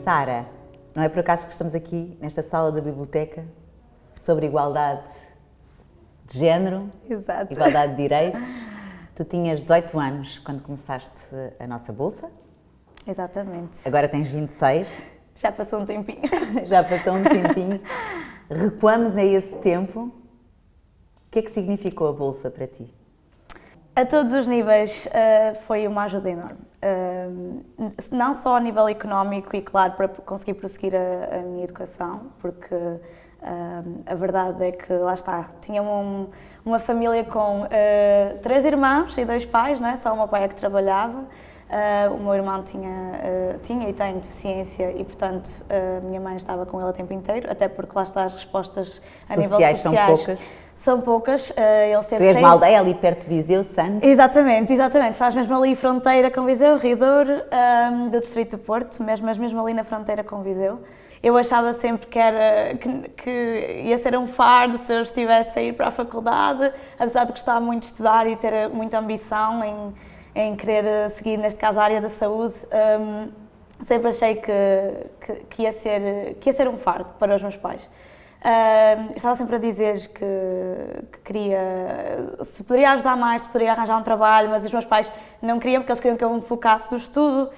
Sara, não é por acaso que estamos aqui nesta sala da biblioteca sobre igualdade de género, Exato. igualdade de direitos. Tu tinhas 18 anos quando começaste a nossa bolsa, Exatamente. agora tens 26, Já passou um tempinho. já passou um tempinho. Recuamos a esse tempo. O que é que significou a bolsa para ti? A todos os níveis foi uma ajuda enorme. Não só a nível económico e, claro, para conseguir prosseguir a minha educação, porque a verdade é que, lá está, tinha uma família com 3 irmãos e 2 pais, não é? Só o meu pai é que trabalhava. O meu irmão tinha e tem deficiência e, portanto, a minha mãe estava com ele o tempo inteiro, até porque lá está as respostas a nível sociais são poucas. São poucas. Tu és uma aldeia ali perto de Viseu, Santos. Exatamente. Faz mesmo ali fronteira com Viseu, Ridor, do distrito do Porto, mas mesmo ali na fronteira com Viseu. Eu achava sempre que ia ser um fardo se eu estivesse a ir para a faculdade, apesar de gostar muito de estudar e ter muita ambição em querer seguir, neste caso, a área da saúde. Sempre achei que ia ser um fardo para os meus pais. Estava sempre a dizer que queria, se poderia ajudar mais, se poderia arranjar um trabalho, mas os meus pais não queriam, porque eles queriam que eu me focasse no estudo,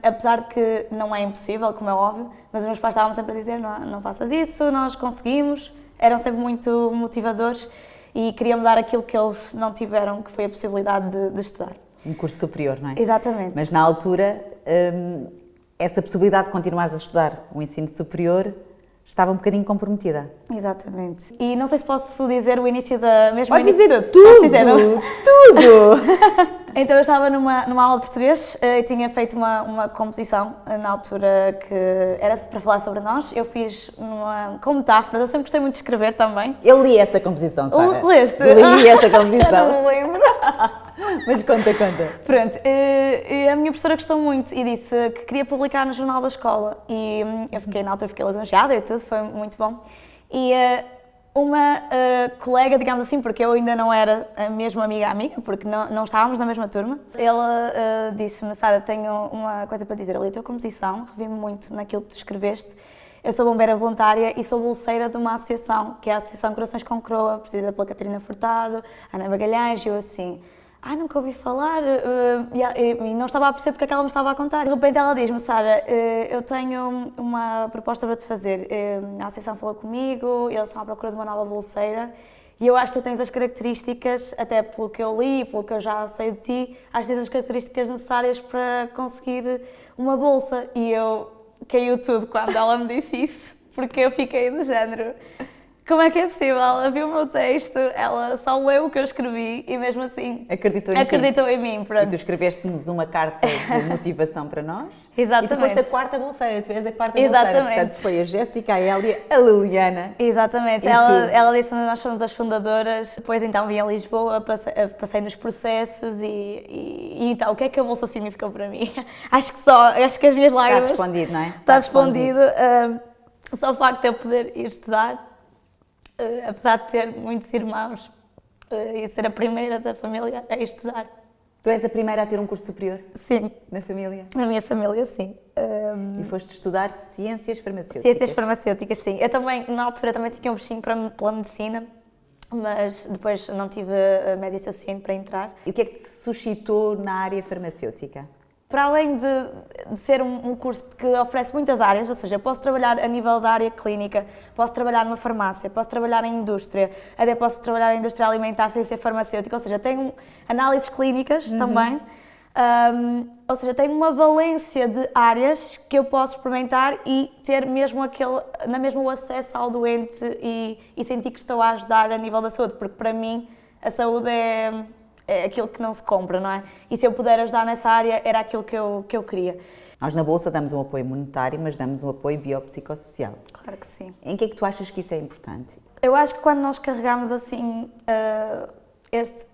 apesar de que não é impossível, como é óbvio, mas os meus pais estavam sempre a dizer não faças isso, nós conseguimos, eram sempre muito motivadores e queriam-me dar aquilo que eles não tiveram, que foi a possibilidade de estudar. Um curso superior, não é? Exatamente. Mas na altura, essa possibilidade de continuares a estudar o ensino superior estava um bocadinho comprometida. Exatamente. E não sei se posso dizer o início da mesma. Pode dizer tudo. tudo! Posso dizer, não? Tudo! Então eu estava numa aula de português e tinha feito uma composição na altura que era para falar sobre nós. Eu fiz com metáforas, eu sempre gostei muito de escrever também. Eu li essa composição, Sara. Leste? Li essa composição. Já não me lembro. Mas conta. Pronto, e a minha professora gostou muito e disse que queria publicar no jornal da escola. E na altura fiquei lisonjeada e tudo, foi muito bom. E uma colega, digamos assim, porque eu ainda não era a mesma amiga, porque não estávamos na mesma turma, ela disse-me: Sara, tenho uma coisa para dizer, eu li a tua composição, revi-me muito naquilo que tu escreveste. Eu sou bombeira voluntária e sou bolseira de uma associação, que é a Associação Corações com Croa, presidida pela Catarina Furtado, Ana Magalhães, e eu assim... nunca ouvi falar, e não estava a perceber porque é que ela me estava a contar. De repente ela diz-me: Sara, eu tenho uma proposta para te fazer. A associação falou comigo, eles estão à procura de uma nova bolseira e eu acho que tu tens as características, até pelo que eu li, pelo que eu já sei de ti, acho que tens as características necessárias para conseguir uma bolsa. E eu caiu tudo quando ela me disse isso, porque eu fiquei do género... Como é que é possível? Ela viu o meu texto, ela só leu o que eu escrevi e mesmo assim acreditou em mim. Pronto. E tu escreveste-nos uma carta de motivação para nós. Exatamente. E tu foste a quarta bolseira, tu és a quarta Exatamente. bolseira. Portanto, foi a Jéssica, a Hélia, a Liliana. Exatamente. Ela disse-me: nós somos as fundadoras. Depois então vim a Lisboa, passei nos processos e então o que é que a bolsa significou para mim? Acho que as minhas lágrimas... Está respondido, não é? Está respondido. Só o facto de eu poder ir estudar, apesar de ter muitos irmãos e ser a primeira da família a estudar. Tu és a primeira a ter um curso superior? Sim. Na família? Na minha família, sim. E foste estudar Ciências Farmacêuticas? Ciências Farmacêuticas, sim. Eu também, na altura, tinha um bichinho pela medicina, mas depois não tive a média suficiente para entrar. E o que é que te suscitou na área farmacêutica? Para além de ser um curso que oferece muitas áreas, ou seja, eu posso trabalhar a nível da área clínica, posso trabalhar numa farmácia, posso trabalhar em indústria, até posso trabalhar em indústria alimentar sem ser farmacêutica, ou seja, tenho análises clínicas também, ou seja, tenho uma valência de áreas que eu posso experimentar e ter mesmo o acesso ao doente e sentir que estou a ajudar a nível da saúde, porque para mim a saúde é aquilo que não se compra, não é? E se eu puder ajudar nessa área, era aquilo que eu queria. Nós na Bolsa damos um apoio monetário, mas damos um apoio biopsicossocial. Claro que sim. Em que é que tu achas que isso é importante? Eu acho que quando nós carregamos assim este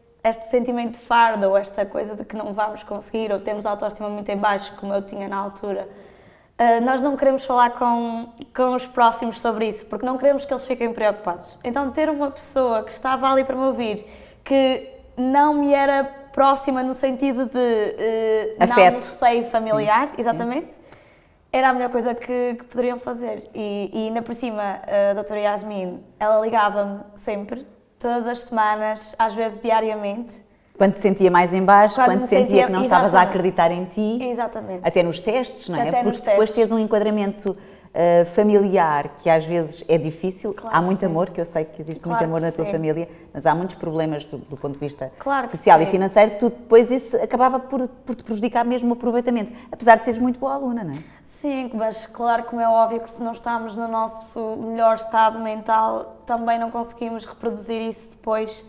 sentimento de fardo, ou esta coisa de que não vamos conseguir, ou temos a autoestima muito em baixo, como eu tinha na altura, nós não queremos falar com os próximos sobre isso, porque não queremos que eles fiquem preocupados. Então ter uma pessoa que estava ali para me ouvir, que não me era próxima no sentido de afeto. não no seio familiar, Sim. exatamente, era a melhor coisa que poderiam fazer. E ainda por cima, a doutora Yasmin, ela ligava-me sempre, todas as semanas, às vezes diariamente. Quando te sentia mais em baixo, Quando quando me sentia sentia- que não estavas a exatamente. acreditar em ti. Exatamente. Até nos testes, não é? Até Porque nos depois testes. tens um enquadramento familiar que às vezes é difícil. Claro Há que muito sim. amor, que eu sei que existe Claro muito amor que na tua sim. família, mas há muitos problemas do ponto de vista Claro que social e sim. financeiro. Tu depois isso acabava por te prejudicar mesmo o aproveitamento, apesar de seres muito boa aluna, não é? Sim, mas claro, como é óbvio que se não estamos no nosso melhor estado mental, também não conseguimos reproduzir isso depois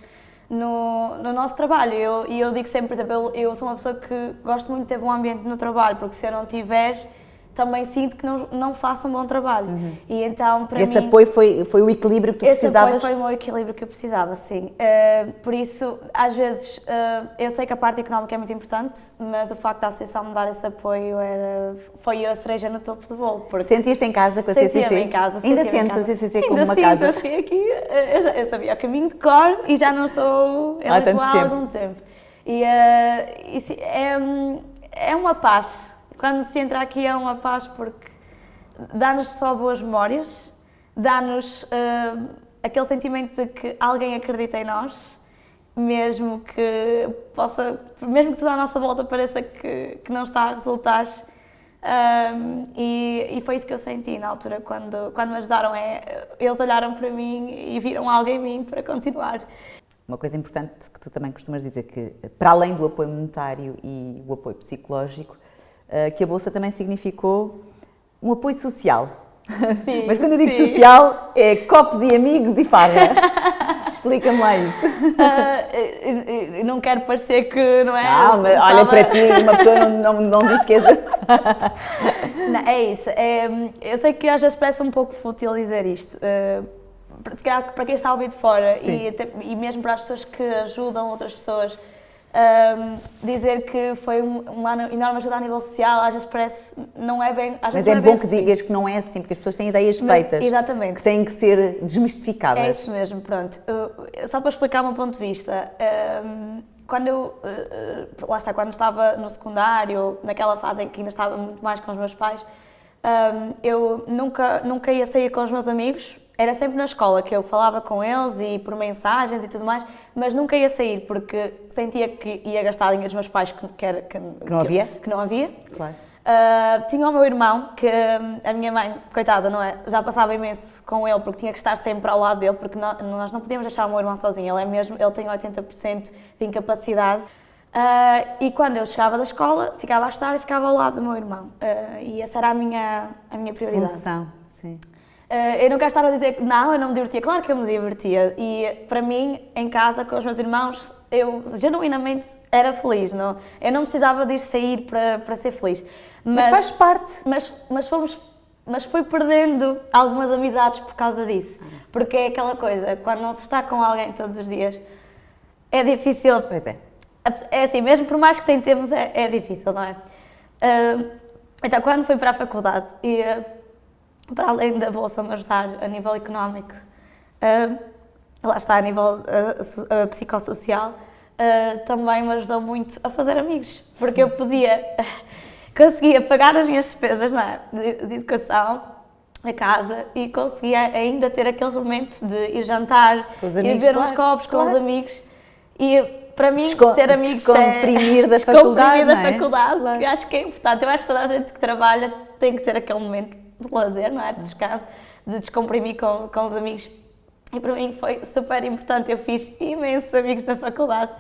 no nosso trabalho. E eu digo sempre, por exemplo, eu sou uma pessoa que gosto muito de ter bom ambiente no trabalho, porque se eu não tiver, também sinto que não faço um bom trabalho. E então, para Esse mim... apoio foi o equilíbrio que tu Esse apoio precisavas? foi o meu equilíbrio que eu precisava, sim. Por isso, às vezes, eu sei que a parte económica é muito importante, mas o facto da associação me dar esse apoio foi a cereja no topo do bolo. Porque Sentiste em casa com a CCC? sentia-me em casa. Ainda sentia-me em sentes a casa. CCC Ainda como uma sinto, casa? eu cheguei aqui, eu sabia o caminho de cor e já não estou em Há tanto Lisboa há tempo. algum tempo. E é uma paz. Quando se entra aqui é uma paz porque dá-nos só boas memórias, dá-nos aquele sentimento de que alguém acredita em nós, mesmo que tudo à nossa volta pareça que não está a resultar. E foi isso que eu senti na altura, quando me ajudaram. Eles olharam para mim e viram algo em mim para continuar. Uma coisa importante que tu também costumas dizer que, para além do apoio monetário e o apoio psicológico, que a Bolsa também significou um apoio social. Sim, Mas quando eu digo sim. social, é copos e amigos e farra. Explica-me lá isto. Eu não quero parecer que não é. Não, mas olha para ti, uma pessoa não diz que és... Não, é isso. Eu sei que às vezes parece um pouco fútil dizer isto. Se calhar para quem está a ouvir de fora e mesmo para as pessoas que ajudam outras pessoas, dizer que foi uma enorme ajuda a nível social, às vezes parece, não é bem. Às Mas vezes não é é bem bom que recebido. digas que não é assim, porque as pessoas têm ideias Mas, feitas. exatamente. Que têm que ser desmistificadas. É isso mesmo, pronto. Só para explicar o meu ponto de vista, quando eu, lá está, quando estava no secundário, naquela fase em que ainda estava muito mais com os meus pais, eu nunca ia sair com os meus amigos, era sempre na escola que eu falava com eles e por mensagens e tudo mais, mas nunca ia sair porque sentia que ia gastar dinheiro dos meus pais que não havia? Que não havia. Claro. Tinha o meu irmão, que a minha mãe, coitada, não é? Já passava imenso com ele porque tinha que estar sempre ao lado dele, porque nós não podíamos deixar o meu irmão sozinho, ele tem 80% de incapacidade. E quando eu chegava da escola, ficava a estudar e ficava ao lado do meu irmão. E essa era a minha prioridade. Função, sim. Eu não quero estar a dizer que não, eu não me divertia, claro que eu me divertia. E para mim, em casa, com os meus irmãos, eu genuinamente era feliz. Não? Eu não precisava de ir sair para ser feliz. Mas faz parte. Mas foi perdendo algumas amizades por causa disso. Porque é aquela coisa, quando não se está com alguém todos os dias, é difícil. Pois é. É assim, mesmo por mais que tentemos, é difícil, não é? Então, quando fui para a faculdade e para além da Bolsa me ajudar a nível económico, lá está, a nível psicossocial, também me ajudou muito a fazer amigos, porque eu conseguia pagar as minhas despesas, não é? de educação, a casa, e conseguia ainda ter aqueles momentos de ir jantar, ir ver uns copos com os amigos, e para mim ter amigos descomprimir da faculdade, da não é? faculdade, Claro. que acho que é importante. Eu acho que toda a gente que trabalha tem que ter aquele momento de lazer, não é? De descanso, de descomprimir com os amigos. E para mim foi super importante. Eu fiz imensos amigos na faculdade.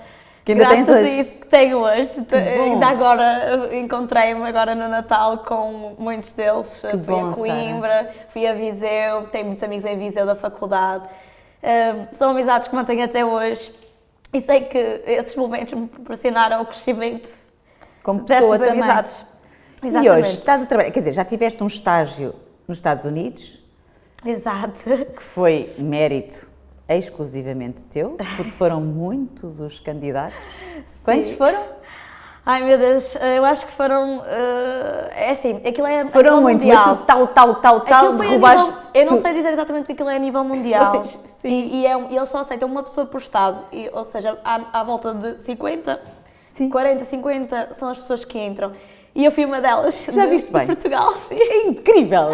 Que ainda tens graças hoje. a isso que tenho hoje. Que bom. Ainda agora encontrei-me agora no Natal com muitos deles. Que fui bom, a Coimbra, fui a Viseu, tenho muitos amigos em Viseu da faculdade. São amizades que mantenho até hoje. E sei que esses momentos me proporcionaram o crescimento Como pessoa dessas também. amizades. E Exatamente. hoje estás a trabalhar, quer dizer, já tiveste um estágio nos Estados Unidos, Exato. que foi mérito exclusivamente teu, porque foram muitos os candidatos. Quantos foram? Ai meu Deus, eu acho que foram. É assim, aquilo é. Foram a nível muitos, mundial. mas tu tal, Aquilo foi a derrubaste. nível, eu não tu- sei dizer exatamente porque aquilo é a nível mundial. Pois, sim. E eles só aceitam uma pessoa por Estado, ou seja, à volta de 50, Sim. 40, 50 são as pessoas que entram. E eu fui uma delas. Já viste bem? De Portugal, sim. É incrível!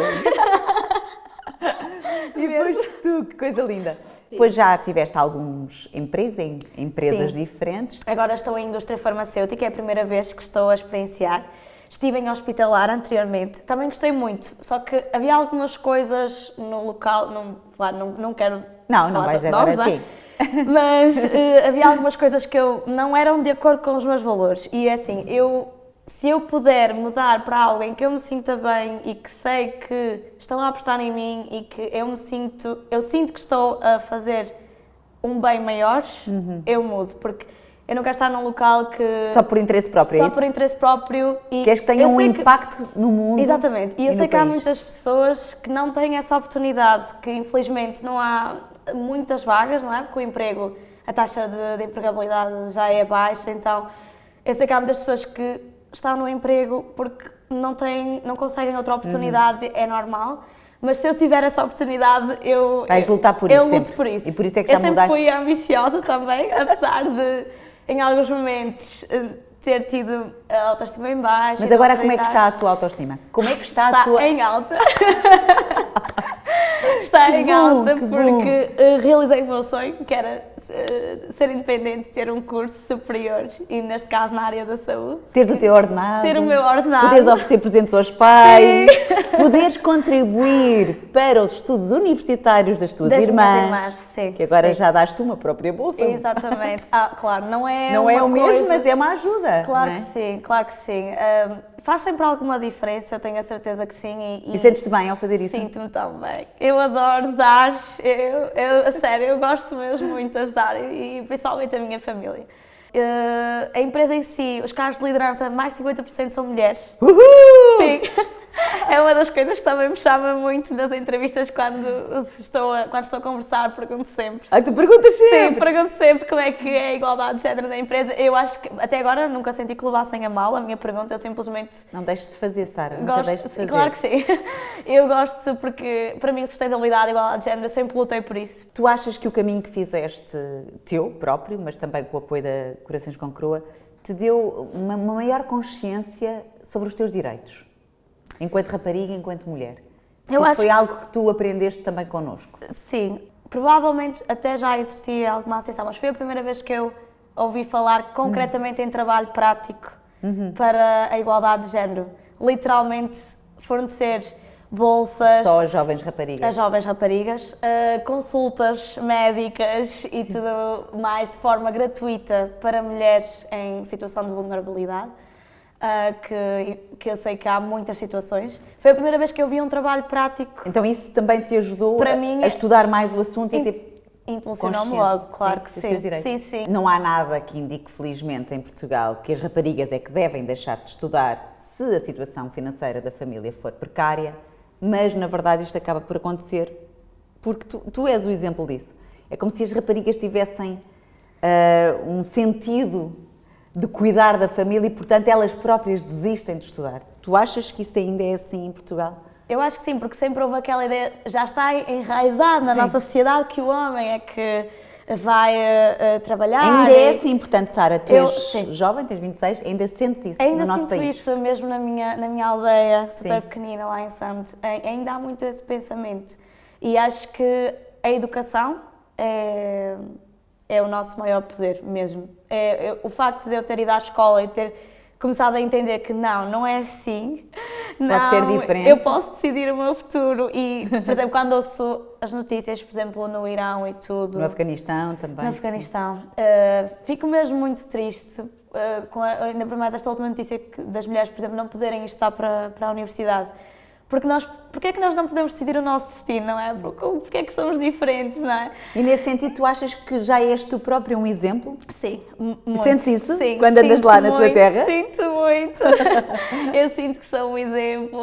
E depois tu, que coisa linda. Depois já tiveste alguns empregos em empresas diferentes. Agora estou em indústria farmacêutica, é a primeira vez que estou a experienciar. Estive em hospitalar anteriormente, também gostei muito, só que havia algumas coisas no local, não quero Não falar vais sobre agora nomes, sim. mas havia algumas coisas que não eram de acordo com os meus valores. E é assim, se eu puder mudar para algo em que eu me sinta bem e que sei que estão a apostar em mim e que eu sinto que estou a fazer um bem maior, eu mudo, porque eu não quero estar num local que... Só por interesse próprio, Só por interesse próprio. E queres que tenha um impacto no mundo. Exatamente. E eu sei que há país. muitas pessoas que não têm essa oportunidade, que infelizmente não há muitas vagas, não é? Porque o emprego, a taxa de empregabilidade já é baixa, então eu sei que há muitas pessoas que estão no emprego porque não conseguem outra oportunidade, é normal. Mas se eu tiver essa oportunidade, vais lutar por isso. Eu luto por isso. E por isso é que já eu sempre mudaste. fui ambiciosa também, apesar de, em alguns momentos, ter tido a autoestima em baixo. Mas agora como é que está a tua autoestima? Como é que está a tua... Em alta. Está em alta porque realizei o meu sonho, que era ser independente, ter um curso superior e, neste caso, na área da saúde. Teres o teu ordenado. Ter o meu ordenado. Poderes oferecer presentes aos pais. Poderes contribuir para os estudos universitários das tuas irmãs. Sim, que agora sim. já dás-te uma própria bolsa. Exatamente. Claro, não é Não uma é o coisa... mesmo, mas é uma ajuda. Claro não é? que sim, claro que sim. Faz sempre alguma diferença, eu tenho a certeza que sim. E sentes-te bem ao fazer isso? Sinto-me tão bem. Eu adoro dar, a sério, eu gosto mesmo muito de ajudar e principalmente a minha família. A empresa em si, os cargos de liderança, mais de 50% são mulheres. Uhul! Sim. É uma das coisas que também me chama muito nas entrevistas quando estou a conversar, pergunto sempre. Tu perguntas sempre? Sim, pergunto sempre como é que é a igualdade de género na empresa. Eu acho que até agora nunca senti que levassem a mal a minha pergunta, eu simplesmente... Não deixes de fazer, Sara, nunca deixes de fazer. Claro que sim. Eu gosto porque, para mim, sustentabilidade e igualdade de género, eu sempre lutei por isso. Tu achas que o caminho que fizeste, teu próprio, mas também com o apoio da Corações com Croa, te deu uma maior consciência sobre os teus direitos? Enquanto rapariga, enquanto mulher. Eu acho foi que algo que tu aprendeste também connosco. Sim, provavelmente até já existia alguma associação, mas foi a primeira vez que eu ouvi falar concretamente em trabalho prático para a igualdade de género. Literalmente fornecer bolsas... Só às jovens raparigas. As jovens raparigas, consultas médicas e tudo mais de forma gratuita para mulheres em situação de vulnerabilidade. Que eu sei que há muitas situações. Foi a primeira vez que eu vi um trabalho prático. Então isso também te ajudou a estudar mais o assunto e ter impulsionou-me logo, claro que sim. Sim, sim. Não há nada que indique, felizmente, em Portugal, que as raparigas é que devem deixar de estudar se a situação financeira da família for precária, mas, na verdade, isto acaba por acontecer porque tu és o exemplo disso. É como se as raparigas tivessem um sentido de cuidar da família e, portanto, elas próprias desistem de estudar. Tu achas que isso ainda é assim em Portugal? Eu acho que sim, porque sempre houve aquela ideia, já está enraizado na nossa sociedade, que o homem é que vai trabalhar. Ainda é assim, portanto, Sara, tu és jovem, tens 26, ainda sentes isso no nosso país? Ainda sinto isso, mesmo na minha aldeia, super pequenina, lá em Santo, ainda há muito esse pensamento. E acho que a educação é o nosso maior poder mesmo. O facto de eu ter ido à escola e ter começado a entender que não é assim. Pode ser diferente. Eu posso decidir o meu futuro e, por exemplo, quando ouço as notícias, por exemplo, no Irão e tudo... No Afeganistão também. No Afeganistão. Fico mesmo muito triste, ainda por mais esta última notícia das mulheres, por exemplo, não poderem estudar para a universidade. Porque é que nós não podemos decidir o nosso destino, não é? Porque é que somos diferentes, não é? E nesse sentido, tu achas que já és tu próprio um exemplo? Sim, muito. Sentes isso? Sim, quando andas lá na tua terra? Sinto muito. Eu sinto que sou um exemplo.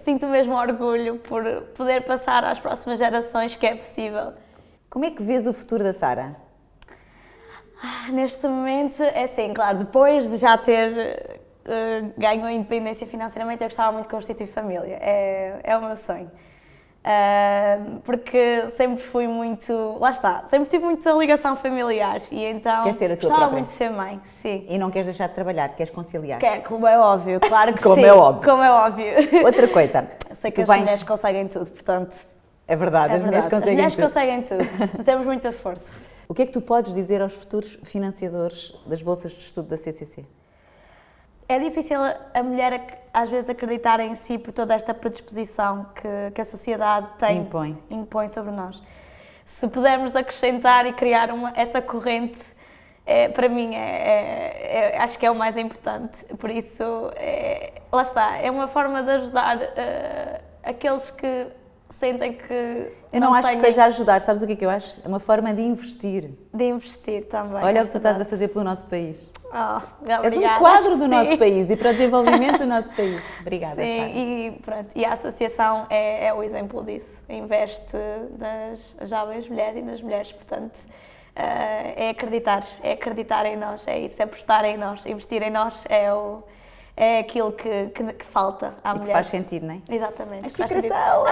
Sinto mesmo orgulho por poder passar às próximas gerações que é possível. Como é que vês o futuro da Sara? Neste momento, é assim, claro, depois de já ter... ganho a independência financeiramente, eu gostava muito de constituir família, é o meu sonho. Porque sempre fui muito, lá está, sempre tive muita ligação familiar e então Queres ter a tua gostava própria? muito de ser mãe, sim. E não queres deixar de trabalhar, queres conciliar. Como é óbvio, claro que Como sim. é óbvio. Como é óbvio. Outra coisa, Sei que tu as vens... mulheres conseguem tudo, portanto, É verdade, é as mulheres verdade. conseguem As mulheres tudo. conseguem tudo, temos muita força. O que é que tu podes dizer aos futuros financiadores das bolsas de estudo da CCC? É difícil a mulher às vezes acreditar em si por toda esta predisposição que a sociedade impõe sobre nós. Se pudermos acrescentar e criar essa corrente, para mim acho que é o mais importante. Por isso, lá está, é uma forma de ajudar aqueles que sentem que Eu não acho que seja ajudar, sabes o que é que eu acho? É uma forma de investir. De investir também. Olha o que tu estás a fazer pelo nosso país. Obrigada. És um quadro do nosso país e para o desenvolvimento do nosso país. Obrigada, Sim, Sara. e a associação é o exemplo disso. Investe nas jovens mulheres e nas mulheres, portanto, é acreditar em nós, é isso, é apostar em nós, investir em nós é aquilo que falta à mulher. Que faz sentido, não é? Exatamente. A faz sentido. chikração!